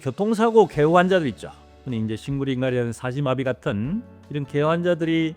교통사고 개호 환자들 있죠. 흔히 이제 식물인간이라는 사지마비 같은 이런 개호 환자들이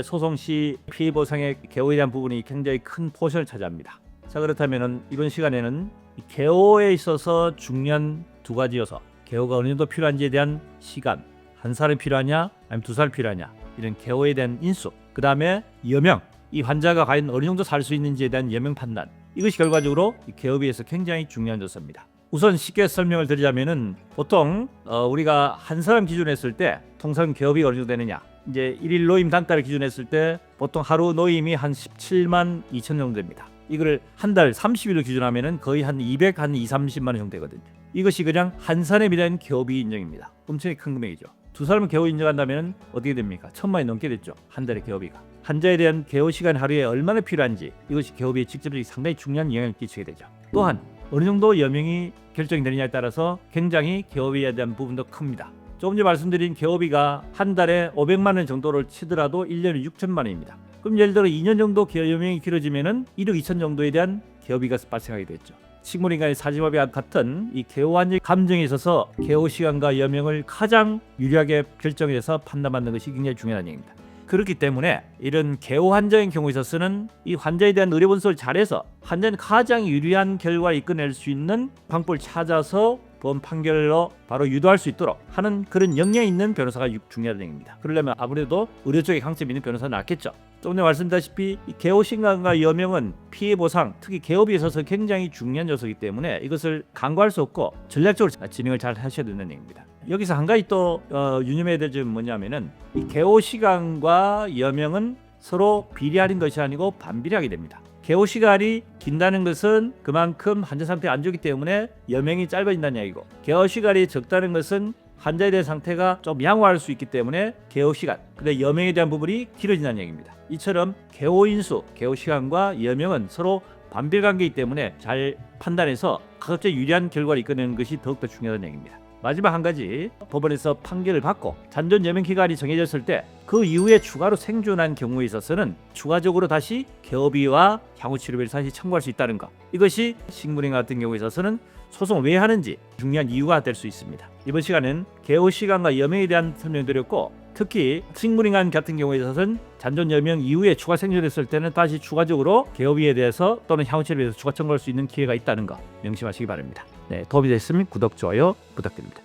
소송 시 피해 보상의 개호에 대한 부분이 굉장히 큰 포션을 차지합니다. 자, 그렇다면은 이번 시간에는 이 개호에 있어서 중요한 두 가지여서 개호가 어느 정도 필요한지에 대한 시간, 한 살이 필요하냐 아니면 두 살 필요하냐, 이런 개호에 대한 인수, 그 다음에 여명, 이 환자가 과연 어느 정도 살 수 있는지에 대한 여명 판단, 이것이 결과적으로 이 개호에 비해서 굉장히 중요한 요소입니다. 우선 쉽게 설명을 드리자면은 보통 우리가 한 사람 기준으로 했을 때 통상 개업이 어느 정도 되느냐, 이제 일일 노임 단가를 기준으로 했을 때 보통 하루 노임이 한 17만 2천 정도 됩니다. 이걸 한 달 30일로 기준하면은 거의 한 230만 원 정도 되거든요. 이것이 그냥 한 사람에 대한 개업이 인정입니다. 엄청나게 큰 금액이죠. 두 사람은 개업 인정한다면 어떻게 됩니까? 1,000만이 넘게 됐죠. 한 달에 개업이가. 환자에 대한 개업 시간 하루에 얼마나 필요한지, 이것이 개업에 직접적으로 상당히 중요한 영향을 끼치게 되죠. 또한 어느 정도 여명이 결정되느냐에 따라서 굉장히 개업에 대한 부분도 큽니다. 조금 전에 말씀드린 개업비가 한 달에 500만 원 정도를 치더라도 1년에 6천만 원입니다. 그럼 예를 들어 2년 정도 여명이 길어지면은 1억 2천 정도에 대한 개업비가 발생하게 됐죠. 식물인간의 사지마비와 같은 이 개호 환자의 감정에 있어서 개호 시간과 여명을 가장 유리하게 결정해서 판단받는 것이 굉장히 중요한 얘기입니다. 그렇기 때문에 이런 개호 환자의 경우에 있어서는 이 환자에 대한 의료 분석을 잘해서 환자는 가장 유리한 결과를 이끌어낼 수 있는 방법을 찾아서 본 판결로 바로 유도할 수 있도록 하는 그런 역량이 있는 변호사가 중요하다는 얘기입니다. 그러려면 아무래도 의료 쪽에 강점이 있는 변호사는 낫겠죠. 조금 전에 말씀드렸다시피 개호 신간과 여명은 피해 보상, 특히 개업에 있어서 굉장히 중요한 요소이기 때문에 이것을 간과할 수 없고 전략적으로 진행을 잘 하셔야 되는 얘기입니다. 여기서 한 가지 또 유념해야 될 점은 뭐냐면은 이 개호 시간과 여명은 서로 비례하는 것이 아니고 반비례하게 됩니다. 개호 시간이 긴다는 것은 그만큼 환자 상태가 안 좋기 때문에 여명이 짧아진다는 이야기고, 개호 시간이 적다는 것은 환자에 대한 상태가 좀 양호할 수 있기 때문에 개호 시간, 근데 여명에 대한 부분이 길어진다는 얘기입니다. 이처럼 개호 인수, 개호 시간과 여명은 서로 반비례 관계이기 때문에 잘 판단해서 각자 유리한 결과를 이끌어내는 것이 더욱더 중요하다는 얘기입니다. 마지막 한 가지, 법원에서 판결을 받고 잔존 여명 기간이 정해졌을 때 그 이후에 추가로 생존한 경우에 있어서는 추가적으로 다시 개업비와 향후치료비를 다시 청구할 수 있다는 것, 이것이 식물인간 같은 경우에 있어서는 소송을 왜 하는지 중요한 이유가 될 수 있습니다. 이번 시간은 개호 시간과 여명에 대한 설명드렸고, 특히 식물인간 같은 경우에 있어서는 잔존 여명 이후에 추가 생존했을 때는 다시 추가적으로 개업비에 대해서 또는 향후치료비에 대해서 추가 청구할 수 있는 기회가 있다는 거 명심하시기 바랍니다. 네, 도움이 됐으면 구독, 좋아요 부탁드립니다.